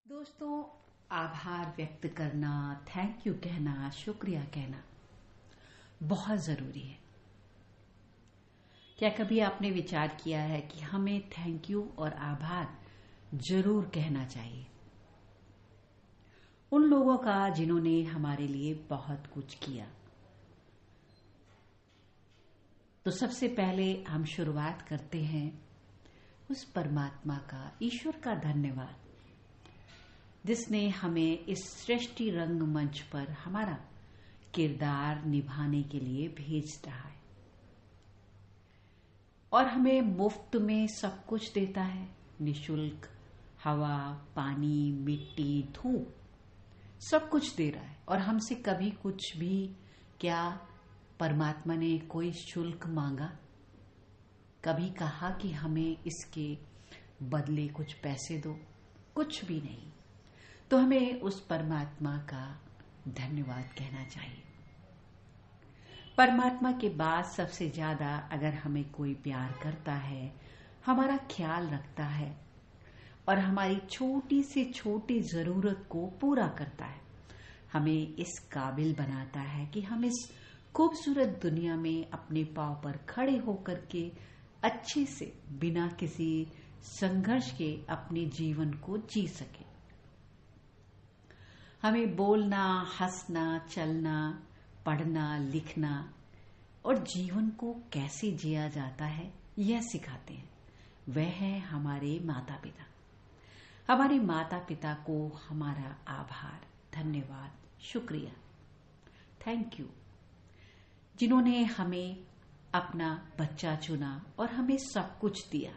दोस्तों, आभार व्यक्त करना, थैंक यू कहना, शुक्रिया कहना बहुत जरूरी है। क्या कभी आपने विचार किया है कि हमें थैंक यू और आभार जरूर कहना चाहिए उन लोगों का जिन्होंने हमारे लिए बहुत कुछ किया। तो सबसे पहले हम शुरुआत करते हैं उस परमात्मा का, ईश्वर का धन्यवाद, जिसने हमें इस सृष्टि रंगमंच पर हमारा किरदार निभाने के लिए भेज रहा है और हमें मुफ्त में सब कुछ देता है। निशुल्क हवा, पानी, मिट्टी, धूप सब कुछ दे रहा है और हमसे कभी कुछ भी क्या परमात्मा ने कोई शुल्क मांगा? कभी कहा कि हमें इसके बदले कुछ पैसे दो? कुछ भी नहीं। तो हमें उस परमात्मा का धन्यवाद कहना चाहिए। परमात्मा के बाद सबसे ज्यादा अगर हमें कोई प्यार करता है, हमारा ख्याल रखता है और हमारी छोटी से छोटी जरूरत को पूरा करता है, हमें इस काबिल बनाता है कि हम इस खूबसूरत दुनिया में अपने पांव पर खड़े होकर के अच्छे से बिना किसी संघर्ष के अपने जीवन को जी सके। हमें बोलना, हंसना, चलना, पढ़ना, लिखना और जीवन को कैसे जिया जाता है यह सिखाते हैं। वह है हमारे माता पिता। हमारे माता पिता को हमारा आभार, धन्यवाद, शुक्रिया, थैंक यू, जिन्होंने हमें अपना बच्चा चुना और हमें सब कुछ दिया।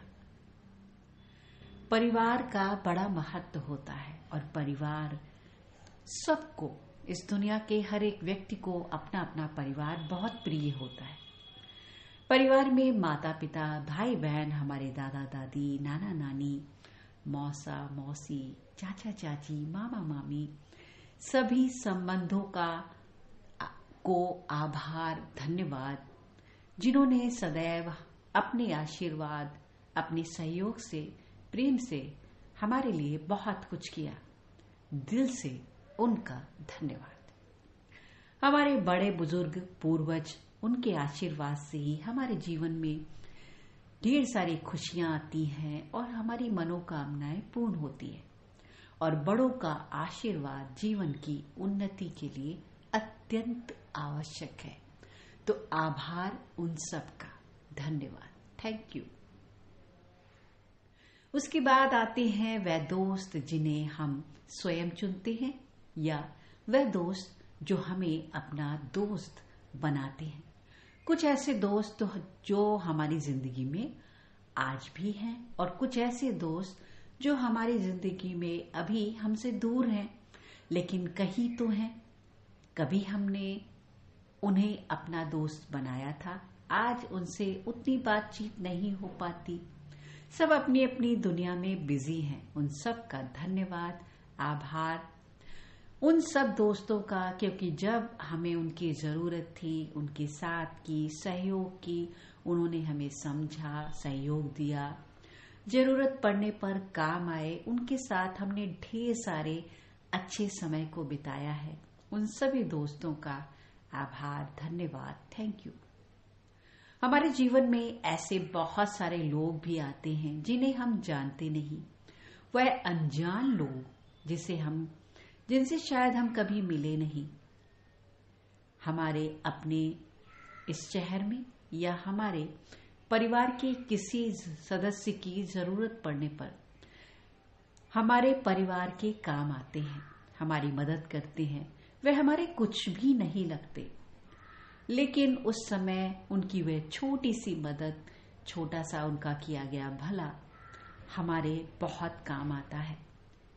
परिवार का बड़ा महत्व होता है और परिवार सबको, इस दुनिया के हर एक व्यक्ति को अपना अपना परिवार बहुत प्रिय होता है। परिवार में माता पिता, भाई बहन, हमारे दादा दादी, नाना नानी, मौसा मौसी, चाचा चाची, मामा मामी, सभी संबंधों को आभार, धन्यवाद, जिन्होंने सदैव अपने आशीर्वाद, अपने सहयोग से, प्रेम से हमारे लिए बहुत कुछ किया। दिल से उनका धन्यवाद। हमारे बड़े बुजुर्ग, पूर्वज, उनके आशीर्वाद से ही हमारे जीवन में ढेर सारी खुशियां आती हैं और हमारी मनोकामनाएं पूर्ण होती है और बड़ों का आशीर्वाद जीवन की उन्नति के लिए अत्यंत आवश्यक है। तो आभार उन सब का, धन्यवाद, थैंक यू। उसके बाद आते हैं वह दोस्त जिन्हें हम स्वयं चुनते हैं या वह दोस्त जो हमें अपना दोस्त बनाते हैं। कुछ ऐसे दोस्त जो हमारी जिंदगी में आज भी हैं और कुछ ऐसे दोस्त जो हमारी जिंदगी में अभी हमसे दूर हैं, लेकिन कहीं तो हैं। कभी हमने उन्हें अपना दोस्त बनाया था, आज उनसे उतनी बातचीत नहीं हो पाती। सब अपनी अपनी दुनिया में बिजी हैं। उन सब का धन्यवाद, आभार उन सब दोस्तों का, क्योंकि जब हमें उनकी जरूरत थी, उनके साथ की, सहयोग की, उन्होंने हमें समझा, सहयोग दिया, जरूरत पड़ने पर काम आए, उनके साथ हमने ढेर सारे अच्छे समय को बिताया है। उन सभी दोस्तों का आभार, धन्यवाद, थैंक यू। हमारे जीवन में ऐसे बहुत सारे लोग भी आते हैं जिन्हें हम जानते नहीं। वह अनजान लोग जिनसे शायद हम कभी मिले नहीं, हमारे अपने इस शहर में या हमारे परिवार के किसी सदस्य की जरूरत पड़ने पर हमारे परिवार के काम आते हैं, हमारी मदद करते हैं। वे हमारे कुछ भी नहीं लगते, लेकिन उस समय उनकी वह छोटी सी मदद, छोटा सा उनका किया गया भला हमारे बहुत काम आता है।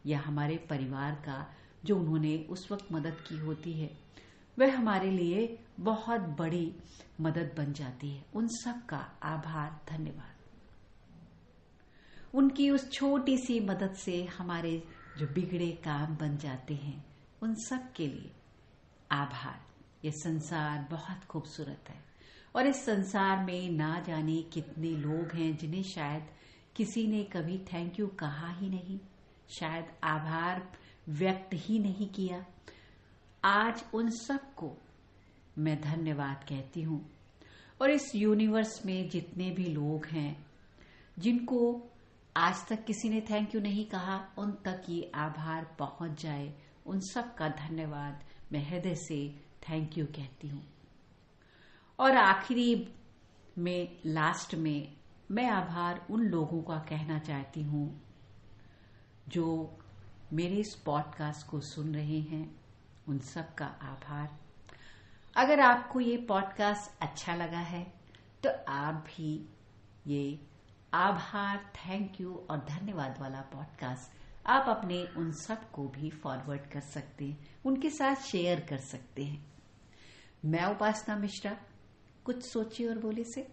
या हमारे परिवार का जो उन्होंने उस वक्त मदद की होती है, वह हमारे लिए बहुत बड़ी मदद बन जाती है। उन सब का आभार, धन्यवाद। उनकी उस छोटी सी मदद से हमारे जो बिगड़े काम बन जाते हैं, उन सब के लिए आभार। ये संसार बहुत खूबसूरत है और इस संसार में ना जाने कितने लोग हैं जिन्हें शायद किसी ने कभी थैंक यू कहा ही नहीं, शायद आभार व्यक्त ही नहीं किया। आज उन सबको मैं धन्यवाद कहती हूँ। और इस यूनिवर्स में जितने भी लोग हैं जिनको आज तक किसी ने थैंक यू नहीं कहा, उन तक ये आभार पहुंच जाए। उन सब का धन्यवाद मैं हृदय से थैंक यू कहती हूँ। और आखिरी में, लास्ट में, मैं आभार उन लोगों का कहना चाहती हूँ जो मेरे इस पॉडकास्ट को सुन रहे हैं। उन सब का आभार। अगर आपको ये पॉडकास्ट अच्छा लगा है तो आप भी ये आभार, थैंक यू और धन्यवाद वाला पॉडकास्ट आप अपने उन सब को भी फॉरवर्ड कर सकते हैं, उनके साथ शेयर कर सकते हैं। मैं उपासना मिश्रा, कुछ सोचिए और बोले से।